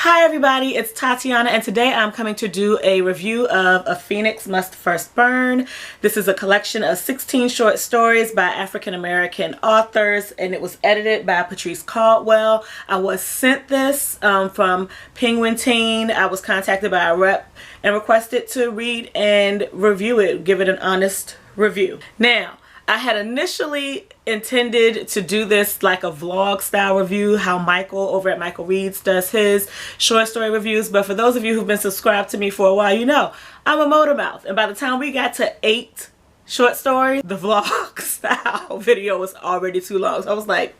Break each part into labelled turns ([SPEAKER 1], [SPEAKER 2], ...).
[SPEAKER 1] Hi everybody, it's Tatiana and today I'm coming to do a review of A Phoenix Must First Burn. This is a collection of 16 short stories by African-American authors and it was edited by Patrice Caldwell. I was sent this from Penguin Teen. I was contacted by a rep and requested to read and review it, give it an honest review. Now, I had initially intended to do this like a vlog style review, how Michael over at Michael Reads does his short story reviews, but for those of you who've been subscribed to me for a while, you know I'm a motor mouth, and by the time we got to 8 short stories, the vlog style video was already too long. So I was like,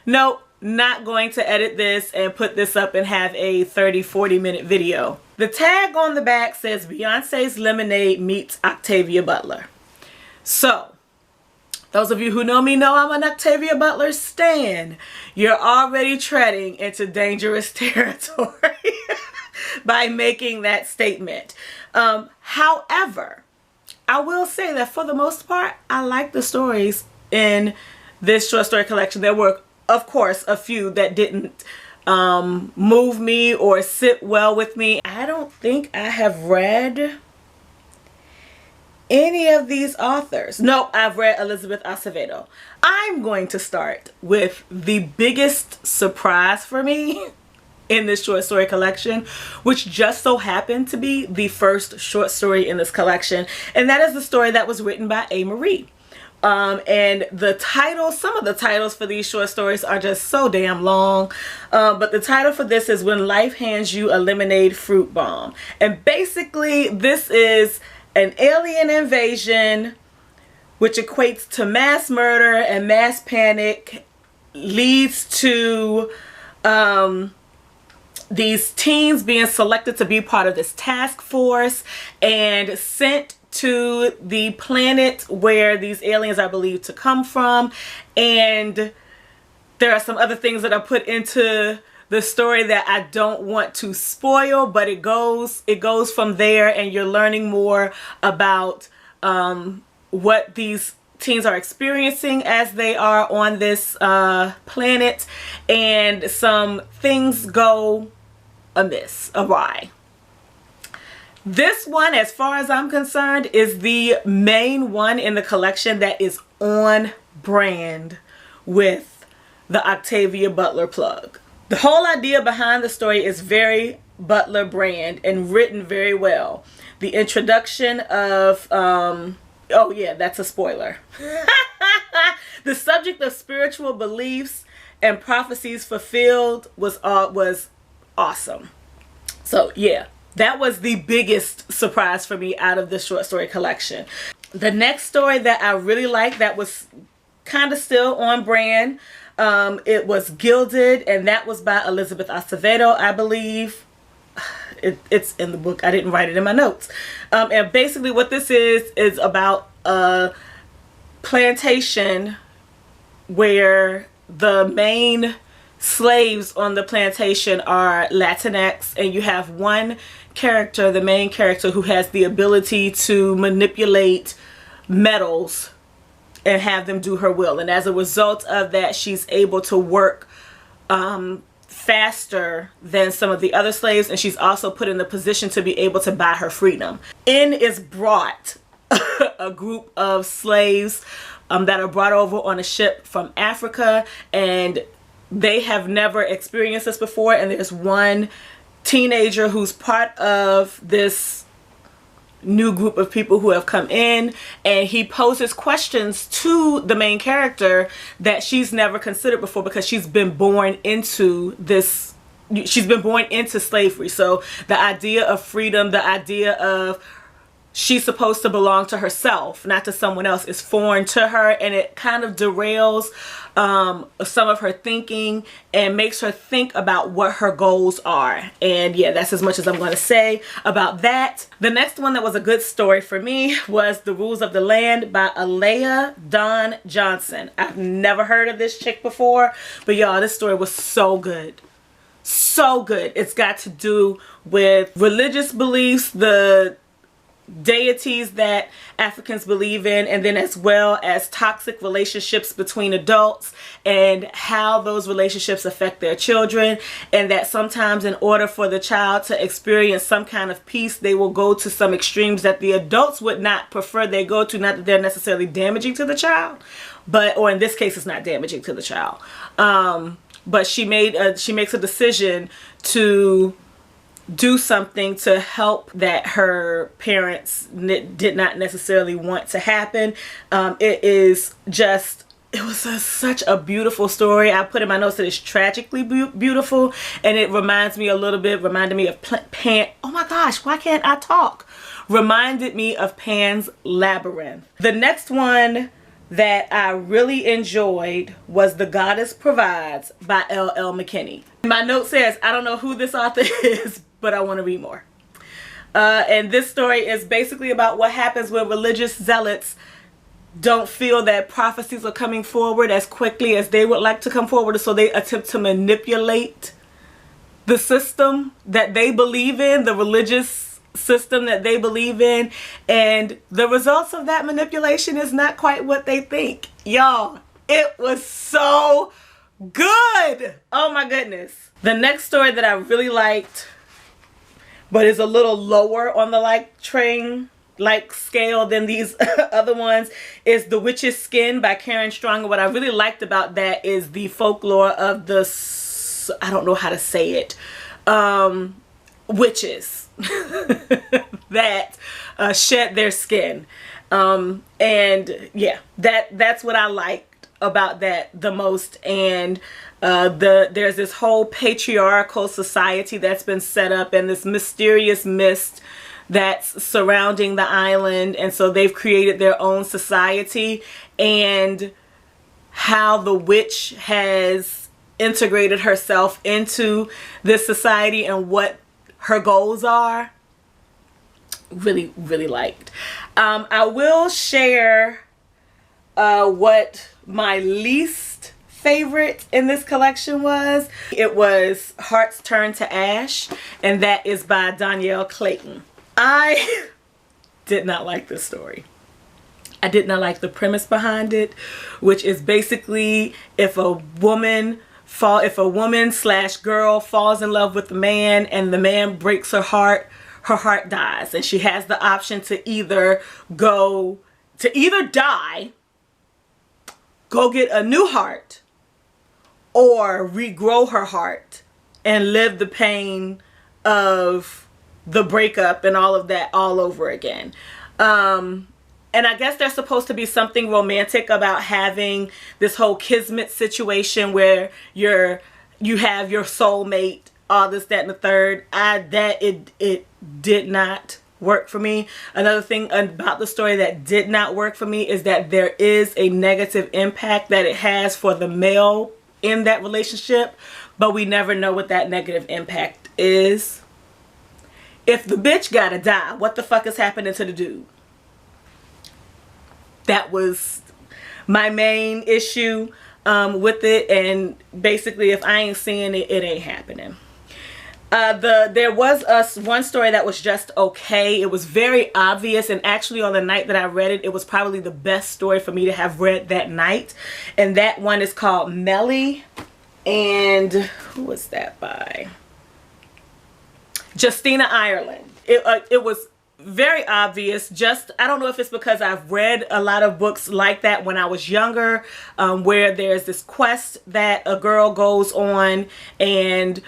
[SPEAKER 1] nope, not going to edit this and put this up and have a 30-40 minute video. The tag on the back says Beyonce's Lemonade meets Octavia Butler. So those of you who know me know I'm an Octavia Butler stan. You're already treading into dangerous territory by making that statement. However, I will say that for the most part, I like the stories in this short story collection. There were, of course, a few that didn't move me or sit well with me. I don't think I have read any of these authors. No, I've read Elizabeth Acevedo. I'm going to start with the biggest surprise for me in this short story collection, which just so happened to be the first short story in this collection, and that is the story that was written by A. Marie. And the titles, some of the titles for these short stories are just so damn long, but the title for this is When Life Hands You a Lemonade Fruit Bomb, and basically this is an alien invasion which equates to mass murder and mass panic, leads to these teens being selected to be part of this task force and sent to the planet where these aliens are believed to come from. And there are some other things that are put into the story that I don't want to spoil, but it goes from there, and you're learning more about what these teens are experiencing as they are on this planet, and some things go awry. This one, as far as I'm concerned, is the main one in the collection that is on brand with the Octavia Butler plug. The whole idea behind the story is very Butler brand and written very well. The introduction of, oh yeah, that's a spoiler. The subject of spiritual beliefs and prophecies fulfilled was awesome. So yeah, that was the biggest surprise for me out of this short story collection. The next story that I really liked that was kind of still on brand, it was Gilded, and that was by Elizabeth Acevedo, I believe. It's in the book. I didn't write it in my notes. And basically what this is about a plantation where the main slaves on the plantation are Latinx, and you have one character, the main character, who has the ability to manipulate metals and have them do her will, and as a result of that she's able to work faster than some of the other slaves, and she's also put in the position to be able to buy her freedom. In is brought a group of slaves that are brought over on a ship from Africa, and they have never experienced this before, and there's one teenager who's part of this new group of people who have come in, and he poses questions to the main character that she's never considered before because she's been born into this, she's been born into slavery. So the idea of freedom, the idea of she's supposed to belong to herself, not to someone else, is foreign to her, and it kind of derails some of her thinking and makes her think about what her goals are. And yeah, that's as much as I'm going to say about that. The next one that was a good story for me was The Rules of the Land by Alea Dawn Johnson. I've never heard of this chick before, but y'all, this story was so good. So good. It's got to do with religious beliefs, the deities that Africans believe in, and then as well as toxic relationships between adults and how those relationships affect their children, and that sometimes in order for the child to experience some kind of peace, they will go to some extremes that the adults would not prefer they go to. Not that they're necessarily damaging to the child, but, or in this case it's not damaging to the child, but she makes a decision to do something to help that her parents did not necessarily want to happen. It was such a beautiful story. I put in my notes that it's tragically beautiful, and it reminded me of Pan. Oh my gosh, why can't I talk? Reminded me of Pan's Labyrinth. The next one that I really enjoyed was The Goddess Provides by L.L. McKinney. My note says, I don't know who this author is, but I want to read more. And this story is basically about what happens when religious zealots don't feel that prophecies are coming forward as quickly as they would like to come forward, so they attempt to manipulate the system that they believe in, the religious system that they believe in, and the results of that manipulation is not quite what they think. Y'all, it was so good. Oh my goodness. The next story that I really liked, but is a little lower on the like scale than these other ones, is The Witch's Skin by Karen Strong. And what I really liked about that is the folklore of the, I don't know how to say it, witches that shed their skin. And yeah, that's what I liked about that the most. And there's this whole patriarchal society that's been set up, and this mysterious mist that's surrounding the island, and so they've created their own society, and how the witch has integrated herself into this society and what her goals are. Really, really liked. I will share what my least favorite in this collection was. It was Hearts Turn to Ash, and that is by Danielle Clayton. I did not like this story. I did not like the premise behind it, which is basically if a woman slash girl falls in love with a man and the man breaks her heart dies, and she has the option to either die, go get a new heart, or regrow her heart and live the pain of the breakup and all of that all over again. And I guess there's supposed to be something romantic about having this whole kismet situation where you have your soulmate, all this, that, and the third. It did not work for me. Another thing about the story that did not work for me is that there is a negative impact that it has for the male in that relationship, but we never know what that negative impact is. If the bitch gotta die, what the fuck is happening to the dude? That was my main issue with it, and basically if I ain't seeing it, it ain't happening. There was one story that was just okay. It was very obvious, and actually on the night that I read it, it was probably the best story for me to have read that night. And that one is called Mellie, and who was that by? Justina Ireland. It was very obvious. I don't know if it's because I've read a lot of books like that when I was younger, where there's this quest that a girl goes on, and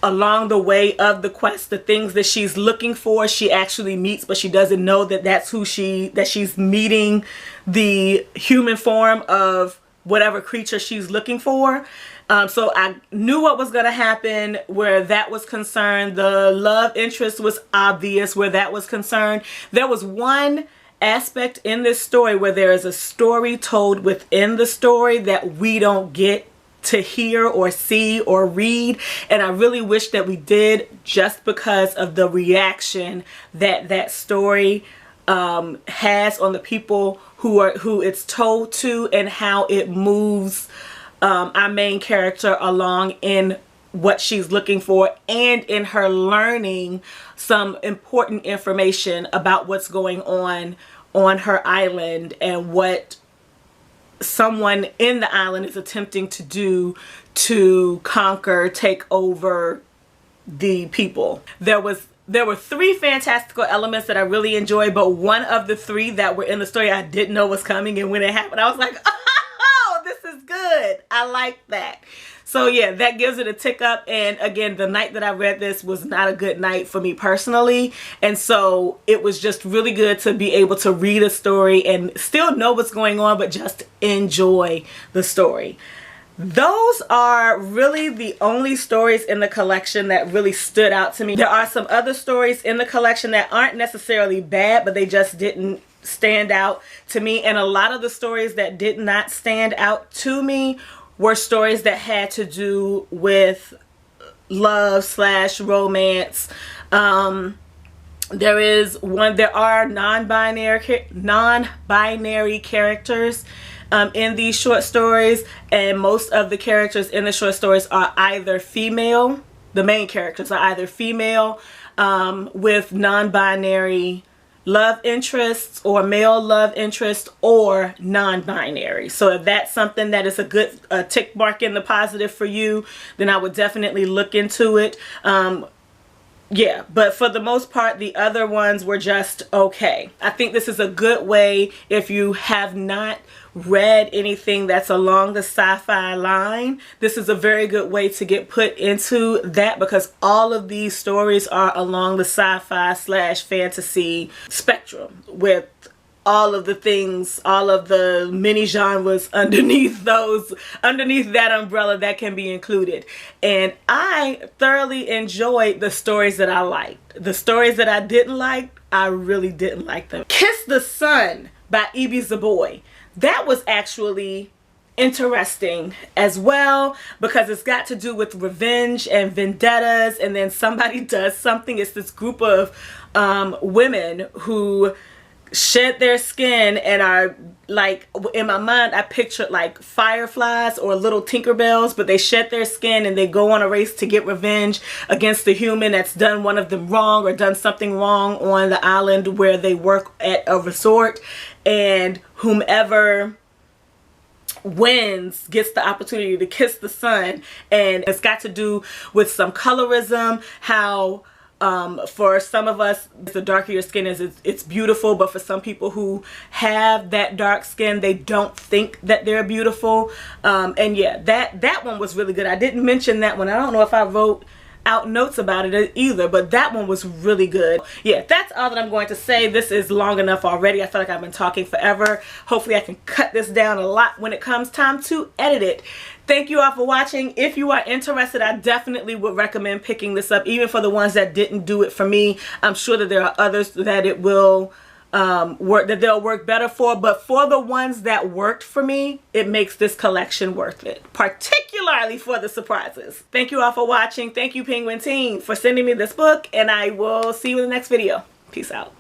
[SPEAKER 1] along the way of the quest, the things that she's looking for, she actually meets, but she doesn't know that she's meeting the human form of whatever creature she's looking for. So I knew what was going to happen where that was concerned. The love interest was obvious where that was concerned. There was one aspect in this story where there is a story told within the story that we don't get to hear or see or read, and I really wish that we did, just because of the reaction that story has on the people who it's told to, and how it moves our main character along in what she's looking for, and in her learning some important information about what's going on her island and what someone in the island is attempting to do to conquer, take over the people. There were 3 fantastical elements that I really enjoyed, but one of the 3 that were in the story I didn't know was coming, and when it happened I was like, oh, this is good. I like that. So yeah, that gives it a tick up. And again, the night that I read this was not a good night for me personally, and so it was just really good to be able to read a story and still know what's going on, but just enjoy the story. Those are really the only stories in the collection that really stood out to me. There are some other stories in the collection that aren't necessarily bad, but they just didn't stand out to me. And a lot of the stories that did not stand out to me were stories that had to do with love / romance. There are non-binary characters in these short stories, and most of the characters in the short stories are either female. The main characters are either female with non-binary love interests, or male love interest, or non-binary. So if that's something that is a good tick mark in the positive for you, then I would definitely look into it. Yeah, but for the most part, the other ones were just okay. I think this is a good way, if you have not read anything that's along the sci-fi line, this is a very good way to get put into that, because all of these stories are along the sci-fi / fantasy spectrum, with all of the things, all of the mini genres underneath that umbrella that can be included. And I thoroughly enjoyed the stories that I liked. The stories that I didn't like, I really didn't like them. Kiss the Sun by E.B. Zaboy. That was actually interesting as well, because it's got to do with revenge and vendettas, and then somebody does something. It's this group of women who shed their skin and are like, in my mind I pictured like fireflies or little Tinkerbells, but they shed their skin and they go on a race to get revenge against the human that's done one of them wrong or done something wrong on the island where they work at a resort, and whomever wins gets the opportunity to kiss the sun. And it's got to do with some colorism, how for some of us, the darker your skin is, it's beautiful, but for some people who have that dark skin, they don't think that they're beautiful. And yeah, that one was really good. I didn't mention that one. I don't know if I wrote out notes about it either, but that one was really good. Yeah, that's all that I'm going to say. This is long enough already. I feel like I've been talking forever. Hopefully I can cut this down a lot when it comes time to edit it. Thank you all for watching. If you are interested, I definitely would recommend picking this up, even for the ones that didn't do it for me. I'm sure that there are others that it will they'll work better for, but for the ones that worked for me, it makes this collection worth it, particularly for the surprises. Thank you all for watching. Thank you, Penguin Team, for sending me this book, and I will see you in the next video. Peace out.